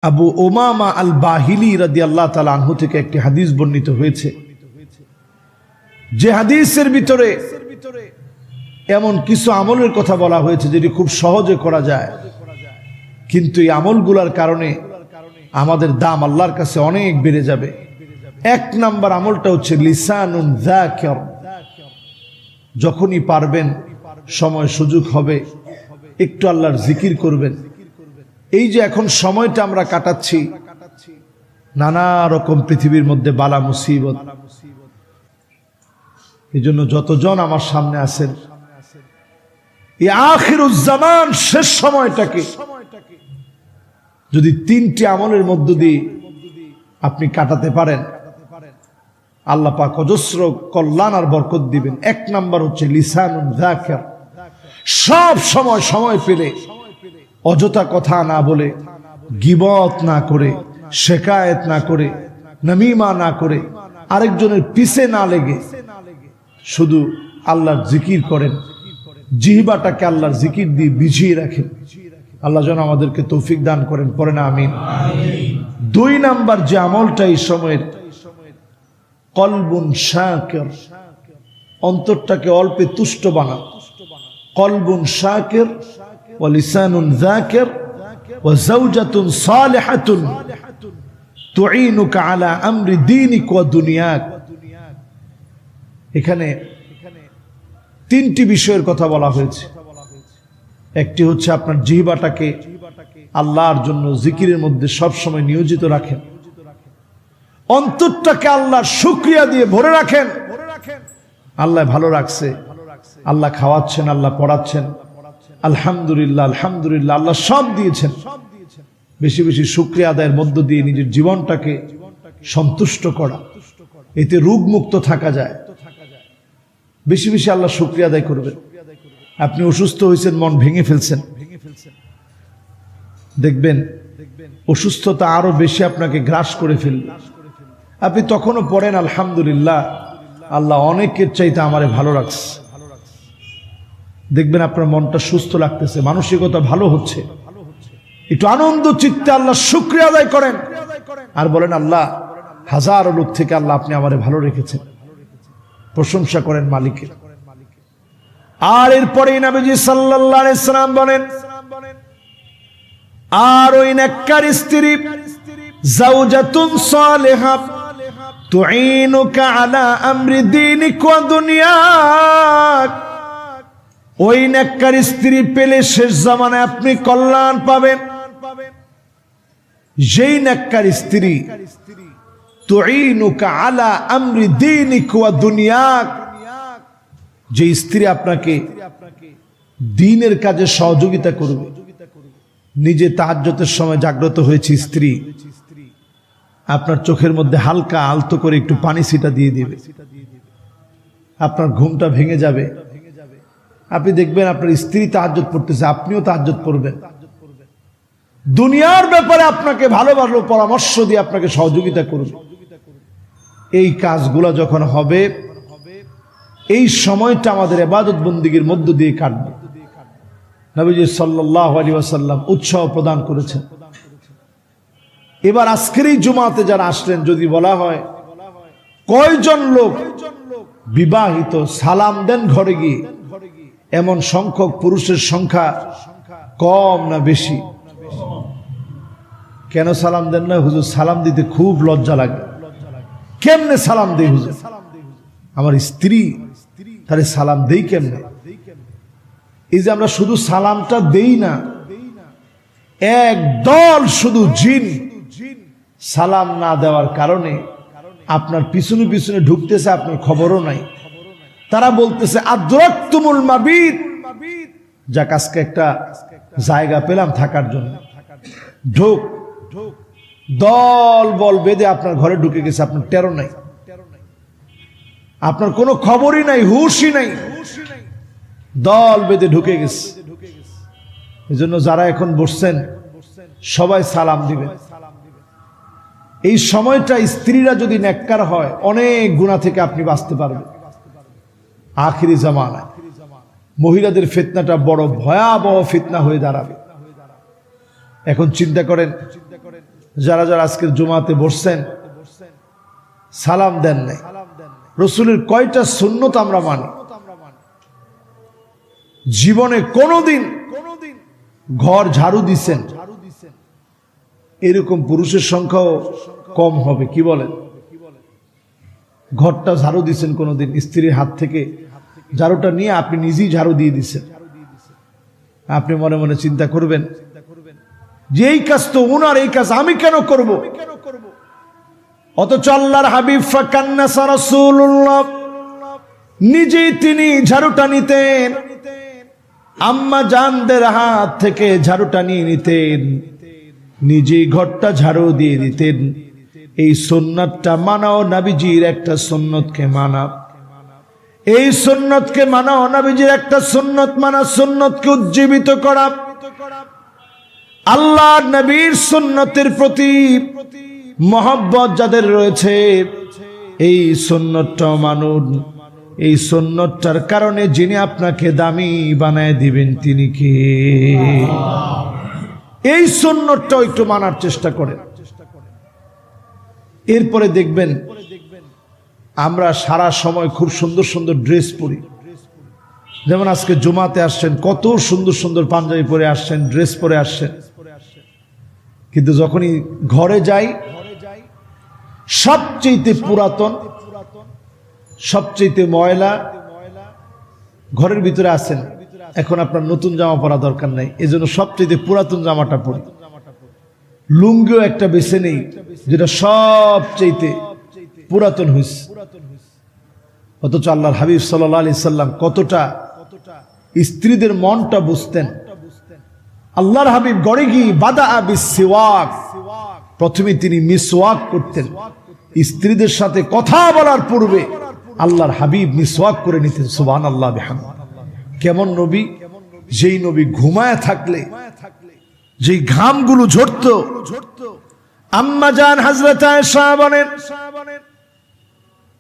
আবু উমামা আল বাহিলি রাদিয়াল্লাহু তাআলা আনহু থেকে একটি হাদিস বর্ণিত হয়েছে, যে হাদিসের ভিতরে এমন কিছু আমলের কথা বলা হয়েছে যেটি খুব সহজে করা যায়, কিন্তু এই আমলগুলোর কারণে আমাদের দাম আল্লাহর কাছে অনেক বেড়ে যাবে। এক নাম্বার আমলটা হচ্ছে লিসানুন যাকির। যখনই পারবেন, সময় সুযোগ হবে, একটু আল্লাহর জিকির করবেন। এই যে এখন সময়টা আমরা কাটাচ্ছি, নানা রকম পৃথিবীর মধ্যে বালা মুসিবত, এই জন্য যতজন আমার সামনে আছেন, এই আখিরুজ জামান শেষ সময়টাকে যদি তিনটি আমলের মধ্য দিয়ে আপনি কাটাতে পারেন, আল্লাহ পাক অজস্র কল্যাণ আর বরকত দিবেন। এক নাম্বার হচ্ছে লিসানুন যাকির। সব সময় পেলে অযথা কথা না বলে, গীবত না করে, শেকায়েত না করে, নামিমা না করে, আরেকজনের পিছে না লেগে শুধু আল্লাহর জিকির করেন। জিহ্বাটাকে আল্লাহর জিকির দিয়ে বিজিয়ে রাখেন। আল্লাহ যেন আমাদেরকে তৌফিক দান করেন, পড়ে না আমিন। দুই নাম্বার যে আমলটা এই সময়ের, কলবুন শাকির, অন্তরটাকে অল্পে তুষ্ট বানান। কলবুন শাকির ওয়া লিসানুন যাকির ওয়া যাওজাতুন সালিহাতুন তুঈনুকা আলা আমরি দীনিক ওয়া দুনিয়াক। এখানে তিনটি বিষয়ের কথা বলা হয়েছে। একটি হচ্ছে আপনার জিহ্বাটাকে আল্লাহর জন্য জিকিরের মধ্যে সব সময় নিয়োজিত রাখেন। অন্তরটাকে আল্লাহর শুকরিয়া দিয়ে ভরে রাখেন। আল্লাহ ভালো রাখছে, আল্লাহ খাওয়াচ্ছেন, আল্লাহ পড়াচ্ছেন, আলহামদুলিল্লাহ আলহামদুলিল্লাহ, আল্লাহ সব দিয়েছেন। বেশি বেশি শুকরিয়া আদায়ের মধ্য দিয়ে নিজের জীবনটাকে সন্তুষ্ট করা, এতে রোগমুক্ত থাকা যায়। বেশি বেশি আল্লাহ শুকরিয়া আদায় করবেন। আপনি অসুস্থ হয়েছেন, মন ভেঙে ফেলছেন, দেখবেন অসুস্থতা আরো বেশি আপনাকে গ্রাস করে ফেলবে। আপনি তখনও পড়েন আলহামদুলিল্লাহ, আল্লাহ অনেকের চাইতে আমারে ভালো রাখছে। দেখবেন আপনার মনটা সুস্থ লাগতেছে, মানসিকতা ভালো হচ্ছে। একটু আনন্দ চিত্তে আল্লাহ শুকরিয়া আদায় করেন আর বলেন, আল্লাহ হাজারো লোক থেকে আল্লাহ আপনি আমারে ভালো রেখেছেন। প্রশংসা করেন মালিকের। আর এরপরে নবীজি সাল্লাল্লাহু আলাইহি সাল্লাম বলেন, আর ওই নেককার স্ত্রী, যাওজাতুন সালিহা তুঈনুকা আলা আমরি দীনিক ওয়া দুনিয়াক। ওই নেককার স্ত্রী পেলে শেষ জামানায় আপনি কল্যাণ পাবেন। যেই নেককার স্ত্রী তুঈনুকা আলা আমরি দীনিক ওয়া দুনিয়াক, যে স্ত্রী আপনাকে দ্বীনের কাজে সহযোগিতা করবে। নিজে তাহাজ্জুদের সময় জাগ্রত হয়েছে স্ত্রী, আপনার চোখের মধ্যে হালকা আলতো করে একটু পানি ছিটা দিয়ে দিবে, আপনার ঘুমটা ভেঙে যাবে। আপনি দেখবেন আপনার স্ত্রী তাহাজ্জুদ পড়তেছে, আপনিও তাহাজ্জুদ পড়বেন। দুনিয়ার ব্যাপারে আপনাকে ভালো ভালো পরামর্শ দিয়ে আপনাকে সহযোগিতা করবে। এই কাজগুলা যখন হবে, এই সময়টা আমাদের ইবাদত বন্দেগীর মধ্য দিয়ে কাটবে। নবীজি সাল্লাল্লাহু আলাইহি ওয়াসাল্লাম উৎসাহ প্রদান করেছেন। এবার আজকের এই জুমাতে যারা আসলেন, যদি বলা হয় কয়জন লোক বিবাহিত সালাম দেন ঘরে গিয়ে, এমন সংখ্যক পুরুষের সংখ্যা কম না বেশি? কেন সালাম দেন না? হুজুর সালাম দিতে খুব লজ্জা লাগে। কেমনে সালাম দেই হুজুর? আমার স্ত্রী, তাহলে সালাম দেই কেমনে? এই যে আমরা শুধু সালামটা দেই না, এক দল শুধু জিন সালাম না দেওয়ার কারণে আপনার পিছনে পিছনে ঢুকতেছে, আপনার খবরও নাই। তারা বলতেছে আদরাকতুমুল মাবিত, যাক আজকে একটা জায়গা পেলাম থাকার জন্য, ঢোক। দল বল বেঁধে আপনার ঘরে ঢুকে গেছে, আপনার টেরো নাই, আপনার কোনো খবরই নাই, হুশই নাই, দল বেঁধে ঢুকে গেছে। এই জন্য যারা এখন বসছেন সবাই সালাম দিবেন। এই সময়টা স্ত্রীরা যদি নেককার হয়, অনেক গুনাহ থেকে আপনি বাঁচতে পারবেন। আখিরি জামানায় মহিলাদের ফিতনাটা বড় ভয়াবহ ফিতনা হয়ে দাঁড়াবে। এখন চিন্তা করেন, যারা যারা আজকের জুমাতে বসছেন সালাম দেন নাই, রসুলের কয়টা সুন্নত আমরা মানি? জীবনে কোনোদিন ঘর ঝাড়ু দিছেন এরকম পুরুষের সংখ্যাও কম হবে, কি বলেন? ঘরটা ঝাড়ু দিছেন কোনোদিন, স্ত্রীর হাত থেকে ঝাড়ুটা নিয়ে আপনি নিজেই ঝাড়ু দিয়ে দিছেন। আপনি মনে মনে চিন্তা করবেন যে এই কাজ তো উনার, এই কাজ আমি কেন করব? অথচ আল্লাহর হাবিব ফাকান্নাসা রাসূলুল্লাহ নিজেই তিনি ঝাড়ুটা নিতেন, আম্মা জানদের হাত থেকে ঝাড়ুটা নিয়ে নিতেন, নিজেই ঘরটা ঝাড়ু দিয়ে দিতেন। এই সুন্নাতটা মানাও নবীজির একটা সুন্নতকে মানা, এই সুন্নতকে মানাও নবীজির একটা সুন্নত মানা, সুন্নতকে উজ্জীবিত করা। আল্লাহ নবীর সুন্নতের প্রতি মহব্বত যাদের রয়েছে এই সুন্নতটা মানুন। এই সুন্নতটার কারণে যিনি আপনাকে দামি বানায় দিবেন তিনি কে? এই সুন্নতটা একটু মানার চেষ্টা করেন। এরপরে দেখবেন আমরা সারা সময় খুব সুন্দর সুন্দর ড্রেস পরি। যেমন আজকে জুমাতে আসছেন, কত সুন্দর সুন্দর পাঞ্জাবি পরে আসছেন, ড্রেস পরে আসছেন, কিন্তু যখনই ঘরে যাই সবচেয়ে পুরাতন, সবচেয়ে ময়লা ঘরের ভিতরে আছেন। এখন আপনার নতুন জামা পরা দরকার নাই, এজন্য সবচেয়ে পুরাতন জামাটা পরি। লুঙ্গিও একটা বেছে নেই যেটা সবচেয়ে পুরাতন হইছে। অথচ আল্লাহর হাবিব সাল্লাল্লাহু আলাইহি সাল্লাম কতটা স্ত্রীদের মনটা বুঝতেন। আল্লাহর হাবিব গড়ে গিয়ে বাদা বিসওয়াক, প্রথমে তিনি মিসওয়াক করতেন। স্ত্রীদের সাথে কথা বলার পূর্বে আল্লাহর হাবিব মিসওয়াক করে নিতেন। সুবহানাল্লাহ বিহামদিহি। কেমন নবী? যেই নবী ঘুমায় থাকলে যেই ঘামগুলো ঝরতো, আম্মা জান হযরত আয়েশা বলেন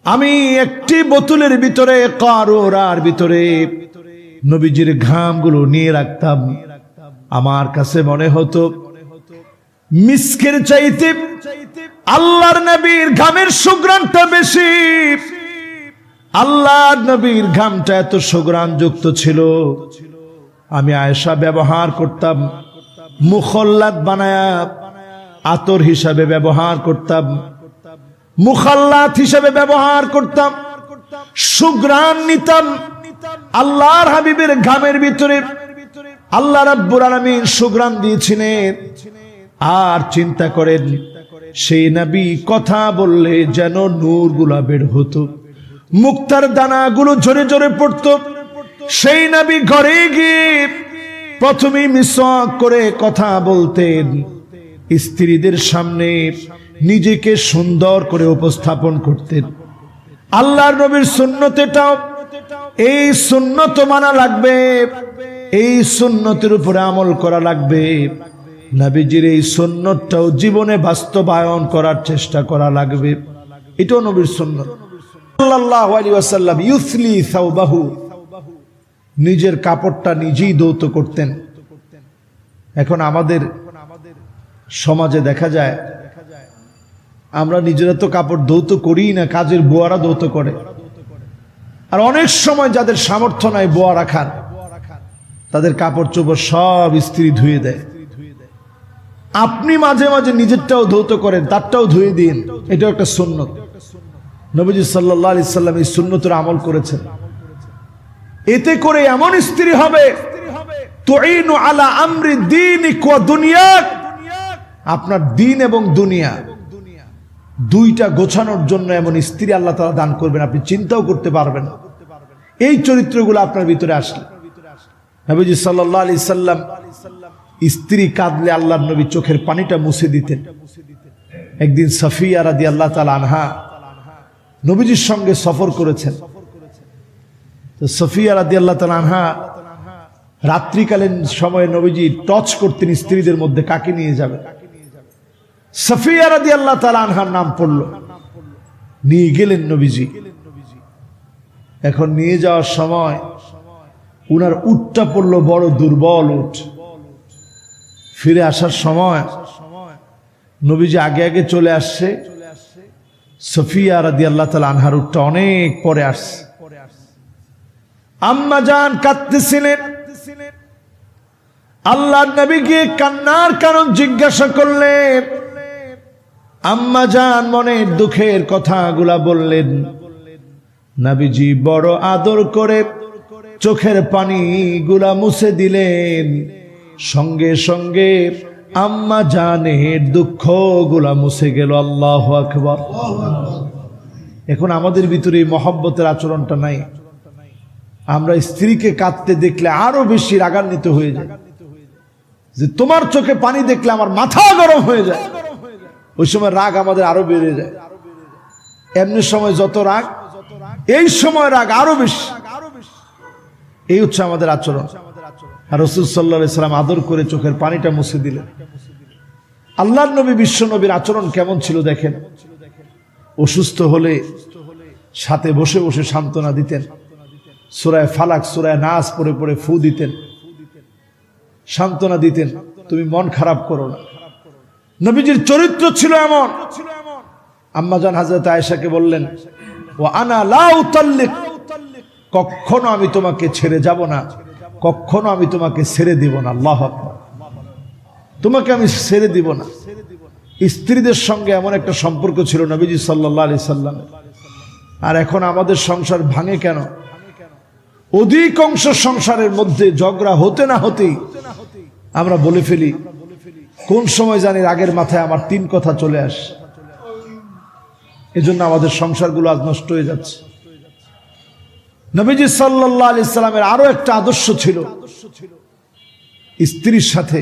আমি একটি বোতলের ভিতরে কারুরার ভিতরে নবীজির ঘামগুলো নিয়ে রাখতাম। আমার কাছে মনে হতো মিস্কের চাইতে আল্লাহর নবীর ঘামের সুঘ্রাণটা বেশি। আল্লাহর নবীর ঘামটা এত সুঘ্রাণযুক্ত ছিল, আমি আয়েশা ব্যবহার করতাম মুখল্লাত বানায়া, আতর হিসাবে ব্যবহার করতাম, মুখাল্লাত হিসাবে ব্যবহার করতাম, সুঘ্রাণ নিতাম। আল্লাহর হাবিবের ঘামের ভিতরে আল্লাহ রাব্বুল আলামিন সুঘ্রাণ দিয়েছিলেন। আর চিন্তা করেন সেই নবী কথা বললে যেন নূরগুলা বের হতো, মুক্তার দানাগুলো ঝরে ঝরে পড়তো। সেই নবী ঘরে গিয়ে প্রথমেই মিসওয়াক করে কথা বলতেন, স্ত্রীদের সামনে নিজেকে সুন্দর করে উপস্থাপন করতেন। আল্লাহর নবীর সুন্নত এটাও, এই সুন্নত মানা লাগবে, এই সুন্নতের উপরে আমল করা লাগবে। নবীজির এই সুন্নতটাও জীবনে বাস্তবায়ন করার চেষ্টা করা লাগবে। এটাও নবীর সুন্নত। সাল্লাল্লাহু আলাইহি ওয়াসাল্লাম ইউসলি সাওবাহু, নিজের কাপড়টা নিজেই ধৌত করতেন। এখন আমাদের সমাজে দেখা যায় আমরা নিজেরা তো কাপড় ধৌত করি না, কাজের বুয়ারা ধৌত করে। আর অনেক সময় যাদের সামর্থ্য নাই বুয়া রাখার, তাদের কাপড় চোপড় সব স্ত্রী ধুয়ে দেয়। আপনি মাঝে মাঝে নিজেরটাও ধৌত করেন, তারটাও ধুয়ে দিন, এটাও একটা সুন্নত। নবীজি সাল্লাল্লাহু আলাইহি সাল্লাম এই সুন্নতের আমল করেছেন। এতে করে এমন স্ত্রী হবে তুইনু আলা আমরি দীনিক ওয়া দুনিয়াক, আপনার দিন এবং দুনিয়া দুইটা গোছানোর জন্য এমন স্ত্রী আল্লাহ তাআলা দান করবেন, আপনি চিন্তাও করতে পারবেন না। এই চরিত্রগুলো আপনার ভিতরে আসলে নবীজি সাল্লাল্লাহু আলাইহি সাল্লাম স্ত্রী কাঁদলে আল্লাহর নবী চোখের পানিটা মুছে দিতেন। একদিন সাফিয়া রাদিয়াল্লাহু তাআলা আনহা নবীজির সঙ্গে সফর করেছেন। তো সাফিয়া রাদিয়াল্লাহু তাআলা আনহা রাত্রিকালীন সময়ে নবীজি টর্চ করতেন স্ত্রীদের মধ্যে কাকে নিয়ে যাবে। সাফিয়া রাদিয়াল্লাহু তাআলা আনহার নাম পড়ল, নিয়ে গেলেন নবীজি। এখন নিয়ে যাওয়ার সময় উনার উটটা পড়ল বড় দুর্বল উট। ফিরে আসার সময় নবীজি আগে আগে চলে আসছে, সফিয়া রাদিয়াল্লাহু তাআলা আনহার উটটা অনেক পরে আসছে। আম্মা জান কাঁদতেছিলেন। আল্লাহর নবীকে কান্নার কারণ জিজ্ঞাসা করলেন। আম্মা জান মনের দুঃখের কথাগুলা বললেন। নবীজি বড় আদর করে চোখের পানিগুলা মুছে দিলেন। সঙ্গে সঙ্গে আম্মা জানের দুঃখগুলা মুছে গেল। আল্লাহু আকবার। এখন আমাদের ভিতরে এই মহব্বতের আচরণটা নাই। আমরা স্ত্রীকে কাঁদতে দেখলে আরো বেশি রাগান্বিত হয়ে যায়, যে তোমার চোখে পানি দেখলে আমার মাথা গরম হয়ে যায়। ওই সময় রাগ আমাদের আরো বেড়ে যায়। এমনি সময় যত রাগ, এই সময় রাগ আরো বেশি। এই হচ্ছে আমাদের আচরণ। আর রাসূল সাল্লাল্লাহু আলাইহি সাল্লাম আদর করে চোখের পানিটা মুছে দিলেন। আল্লাহর নবী, বিশ্ব নবীর আচরণ কেমন ছিল দেখেন। অসুস্থ হলে সাথে বসে বসে সান্ত্বনা দিতেন। সূরা ফালাক, সূরা নাস পড়ে পড়ে ফু দিতেন, সান্ত্বনা দিতেন, তুমি মন খারাপ করো না। নবীজির চরিত্র ছিল এমন। আম্মা জান হযরত আয়েশাকে বললেন, ওয়া আনা লা উতাল্লিক, কখনো আমি তোমাকে ছেড়ে যাব না, কখনো আমি তোমাকে ছেড়ে দিব না। আল্লাহু আকবার। তোমাকে আমি ছেড়ে দিব না। স্ত্রীদের সঙ্গে এমন একটা সম্পর্ক ছিল নবীজি সাল্লাল্লাহু আলাইহি সাল্লাম। আর এখন আমাদের সংসার ভাঙে কেন? অধিকাংশ সংসারের মধ্যে ঝগড়া হতে না হতেই আমরা বলে ফেলি, কোন সময় জানি রাগের মাথায় আমার 3 কথা চলে আসে। এজন্য আমাদের সংসারগুলো আজ নষ্ট হয়ে যাচ্ছে। নবীজি সাল্লাল্লাহু আলাইহি সাল্লামের আরো একটা আদর্শ ছিল স্ত্রীর সাথে।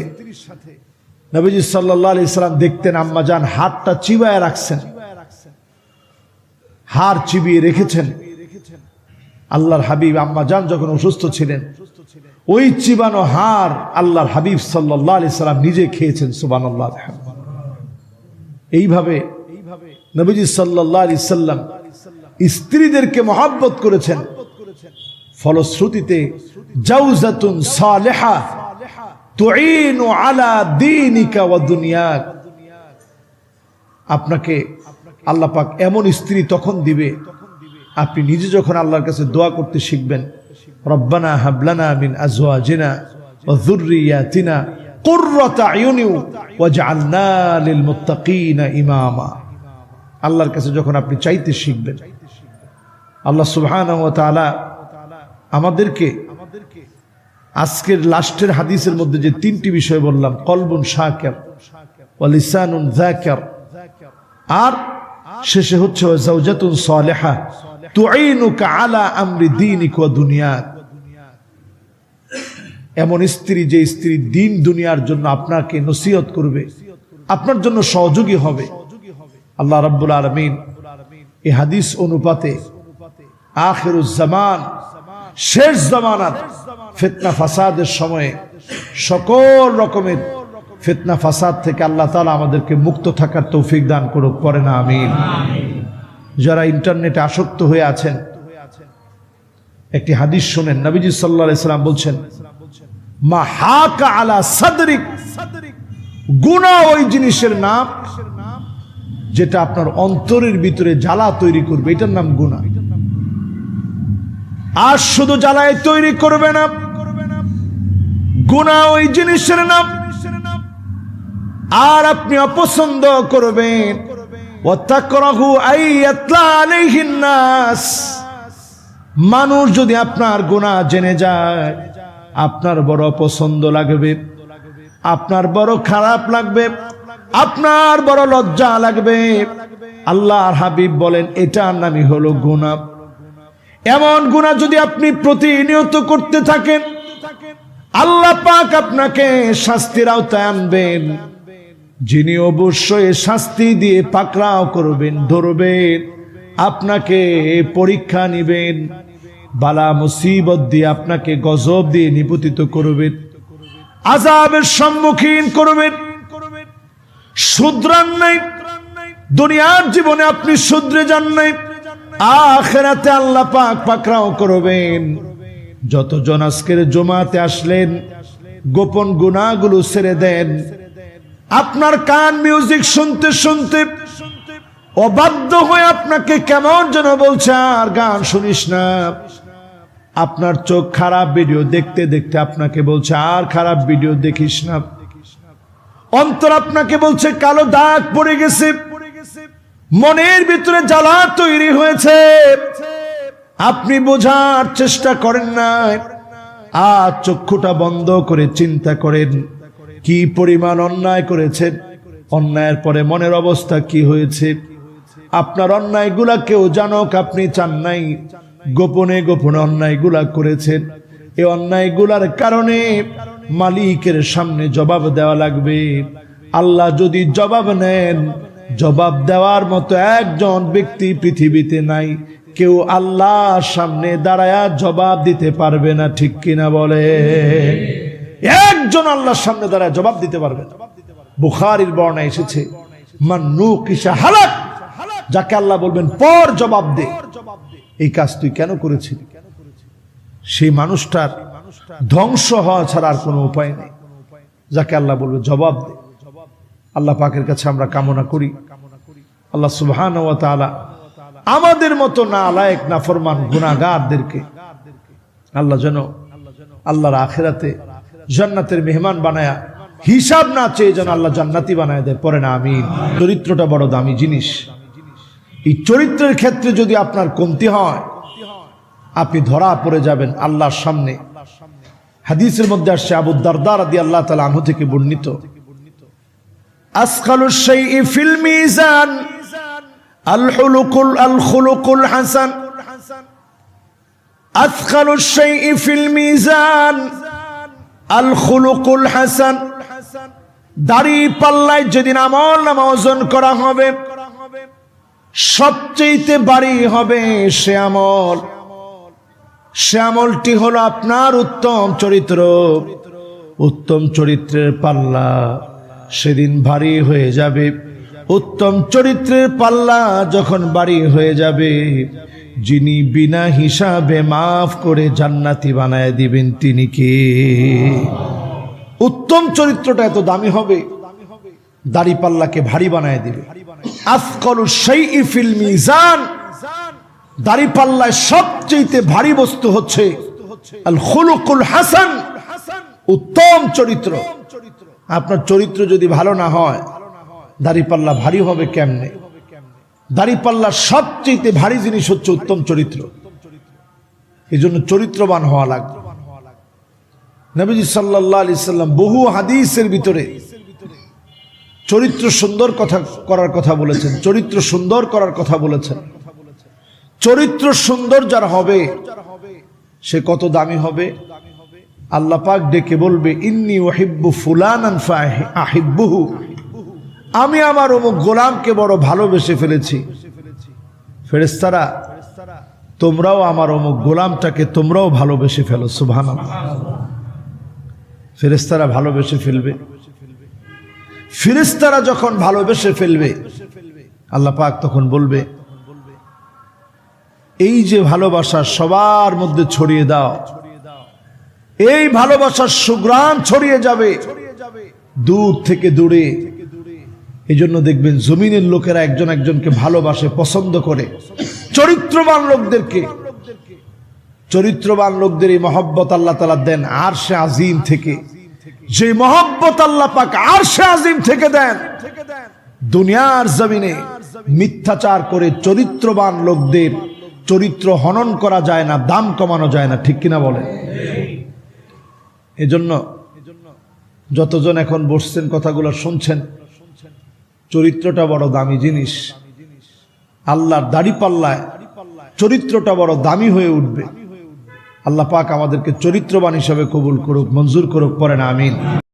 নবীজি সাল্লাল্লাহু আলাইহি সাল্লাম দেখতেন আম্মা জান হাতটা চিবায় রাখছেন, হাড় চিবিয়ে রেখেছেন। আল্লাহর হাবিব আম্মা জান যখন অসুস্থ ছিলেন, ওই চিবানো হাড় আল্লাহর হাবিব সাল্লাল্লাহু আলাইহি সাল্লাম নিজে খেয়েছেন। সুবহানাল্লাহ। এইভাবে নবীজি সাল্লাল্লাহু আলাইহি সাল্লাম স্ত্রীদেরকে মহব্বত করেছেন। ফলশ্রুতিতে জাওজাতুন সালেহা তুঈনু আলা দীনিকা ওয়া দুনিয়াক, আপনাকে আল্লাহ পাক এমন স্ত্রী তখন দিবে আপনি নিজে যখন আল্লাহর কাছে দোয়া করতে শিখবেন, রব্বানা হাবলানা মিন আজওয়াজিনা ওয়া যুররিয়াতিনা কুররাতা আয়ুনি ওয়াজআলনা লিল মুত্তাকিনা ইমামা। আল্লাহর কাছে যখন আপনি চাইতে শিখবেন, আল্লাহ সুবহানাহু ওয়া তাআলা আমাদেরকে আজকের লাস্টের হাদিসের মধ্যে যে 3টি বিষয় বললাম, কলবুন শাকির ওয়া লিসানুন যাকির, আর শেষে হচ্ছে যাওজাতুন সালেহা তুঈনুকা আলা আমরি দীনিকা ওয়া দুনিয়াক, এমন স্ত্রী যে স্ত্রী দিন দুনিয়ার জন্য আপনাকে নসিহত করবে, আপনার জন্য সহযোগী হবে। আল্লাহ রাব্বুল আলামিন এই হাদিস অনুপাতে আখিরুজ জামান, শেষ জামানার ফিতনা ফাসাদের সময়ে সকল রকমের ফিতনা ফাসাদ থেকে আল্লাহ তাআলা আমাদেরকে মুক্ত থাকার তৌফিক দান করুক, পড়ে না আমিন। যারা ইন্টারনেটে আসক্ত হয়ে আছেন, একটি হাদিস শুনেন। নবীজি সাল্লাল্লাহু আলাইহি সাল্লাম বলছেন, মা হাকা আলা সাদরিক, গুনাহ ওই জিনিসের নাম যেটা আপনার অন্তরের ভিতরে জ্বালা তৈরি করবে, এটার নাম গুনাহ। আর শুধু জ্বালায় তৈরি করবে না, গুনাহ ওই জিনিসের নাম আর আপনি অপছন্দ করবেন। ওয়াতাকরাহু আইয়াতলা আলাইহিন নাস, মানুষ যদি আপনার গুনাহ জেনে যায় আপনার বড় অপছন্দ লাগবে, আপনার বড় খারাপ লাগবে, আপনার বড় লজ্জা লাগবে। আল্লাহর হাবিব বলেন এটার নামই হলো গুনাহ। এমন গুনাহ যদি আপনি প্রতিনিয়ত করতে থাকেন, আল্লাহ পাক আপনাকে শাস্তির আওতায় আনবেন, যিনি অবশ্যই শাস্তি দিয়ে পাকড়াও করবেন, ধরবেন, আপনাকে পরীক্ষা নিবেন, বালা মুসিবত দিয়ে আপনাকে গজব দিয়ে নিপতিত করবেন, আযাবের সম্মুখীন করবেন। শুধরান নাই, দুনিয়ার জীবনে আপনি শুধরে যান নাই, আখিরাতে আল্লাহ পাক পাকড়াও করবেন। যতজন আজকের জমাতে আসলেন গোপন গুনাহগুলো ছেড়ে দেন, আপনার কান মিউজিক শুনতে শুনতে অবাধ্য হয়ে আপনাকে কেমন যেন বলছে আর গান শুনিস না। আপনার চোখ খারাপ ভিডিও দেখতে দেখতে আপনাকে বলছে আর খারাপ ভিডিও দেখিস না। অন্তর আপনাকে বলছে কালো দাগ পড়ে গেছে, মনের ভিতরে জ্বালা তৈরি হয়েছে, আপনি বোঝার চেষ্টা করেন না। আর চক্ষুটা বন্ধ করে চিন্তা করেন কি পরিমাণ অন্যায় করেছেন, অন্যায়ের পরে মনের অবস্থা কি হয়েছে। আপনার অন্যায়গুলা কেউ জানুক আপনি চান নাই, গোপনে গোপনে অন্যায়গুলা করেছেন। এই অন্যায়গুলার কারণে মালিকের সামনে জবাব দেওয়া লাগবে। আল্লাহ যদি জবাব নেন, জবাব দেওয়ার মতো একজন ব্যক্তি পৃথিবীতে নাই, কেউ আল্লাহর সামনে দাঁড়ায়া জবাব দিতে পারবে না, ঠিক কিনা বলে? একজন আল্লাহর সামনে দাঁড়ায় জবাব দিতে পারবে না। বুখারীর বর্ণনায় এসেছে মান নুকিশা হালাক, যাকে আল্লাহ বলবেন পর জবাব দে, এই কাজ তুই কেন করেছিস, সেই মানুষটার ধ্বংস হওয়া ছাড়া আর কোনো উপায় নেই। যাকে আল্লাহ বলবে জবাব দে। আল্লাহ পাকের কাছে আমরা কামনা করি আল্লাহ সুবহানাহু ওয়া তাআলা আমাদের মতো নালায়েক নাফরমান গুনাহগারদেরকে আল্লাহ যেন আল্লাহর আখিরাতে জান্নাতের মেহমান বানায়া, হিসাব না চেয়ে যেন আল্লাহ জান্নাতি বানায় দেয়। পরে না আমিন। চরিত্রটা বড় দামি জিনিস। এই চরিত্রের ক্ষেত্রে যদি আপনার কমতি হয়, আপনি ধরা পড়ে যাবেন আল্লাহর সামনে। হাদিসের মধ্যে আসছে আবু দারদা রাদিয়াল্লাহু তাআলা আনহু থেকে বর্ণিত, আসকালুশ শাইই ফিল মিজান আল খুলুকুল হাসান, আসকালুশ শাইই ফিল মিজান আল খুলুকুল হাসান। দাড়ি পাল্লায় যেদিন আমল নামা ওজন করা হবে, সবচেয়ে ভারী হবে সে আমল, সে আমলটি হলো আপনার উত্তম চরিত্র। উত্তম চরিত্রের পাল্লা সেদিন ভারী হয়ে যাবে। উত্তম চরিত্রের পাল্লা যখন ভারী হয়ে যাবে, যিনি বিনা হিসাবে মাফ করে জান্নাতি বানায় দিবেন তিনি কে? উত্তম চরিত্রটা এত দামি হবে, দাড়ি পাল্লাকে ভারী বানায় দিবে। আসকালুশ শাইই ফিল মিজান, দাড়ি পাল্লায় সবচেয়ে ভারী বস্তু হচ্ছে আল খুলুকুল হাসান, উত্তম চরিত্র। আপনার চরিত্র যদি ভালো না হয়, দাড়ি পাল্লা ভারী হবে কেমনে? দাড়ি পাল্লার সবচেয়ে ভারী জিনিস হচ্ছে উত্তম চরিত্র। এই জন্য চরিত্রবান হওয়া লাগবে। নবীজি সাল্লাল্লাহু আলাইহি সাল্লাম বহু হাদিসের ভিতরে চরিত্র সুন্দর করার কথা বলেছেন, চরিত্র সুন্দর করার কথা বলেছেন। চরিত্র সুন্দর যার হবে সে কত দামি হবে। আল্লাহ পাক ডেকে বলবে ইন্নী উহিব্বু ফুলানান ফাআহিব্বুহু, আমি আমার অমুক গোলামকে বড় ভালোবেসে ফেলেছি। ফেরেশতারা তোমরাও আমার অমুক গোলামটাকে তোমরাও ভালোবেসে ফেলো। সুবহানাল্লাহ। ফেরেশতারা ভালোবেসে ফেলবে। ফেরেশতারা যখন ভালোবেসে ফেলবে, আল্লাহ পাক তখন বলবে এই যে ভালোবাসা সবার মধ্যে ছড়িয়ে দাও, এই ভালোবাসার সুঘ্রাণ ছড়িয়ে যাবে দূর থেকে দূরে। এই জন্য দেখবেন জমিনের লোকেরা একজন একজনকে ভালোবাসে, পছন্দ করে। চরিত্রবান লোকদেরকে, চরিত্রবান লোকদের এই মহব্বত আল্লাহ তাআলা দেন আরশে আজিম থেকে। যে মহব্বত আল্লাহ পাক আরশে আজিম থেকে দেন, দুনিয়ার জমিনে মিথ্যাচার করে চরিত্রবান লোকদের চরিত্র হনন করা যায় না, দাম কমানো যায় না, ঠিক কিনা বলে? এজন্য যতজন এখন বসছেন কথাগুলো শুনছেন, চরিত্রটা বড় দামি জিনিস। আল্লাহর দাড়ি পাল্লায় চরিত্রটা বড় দামি হয়ে উঠবে। আল্লাহ পাক আমাদেরকে চরিত্রবান হিসাবে কবুল করুক, মঞ্জুর করুক, পড়েন আমিন।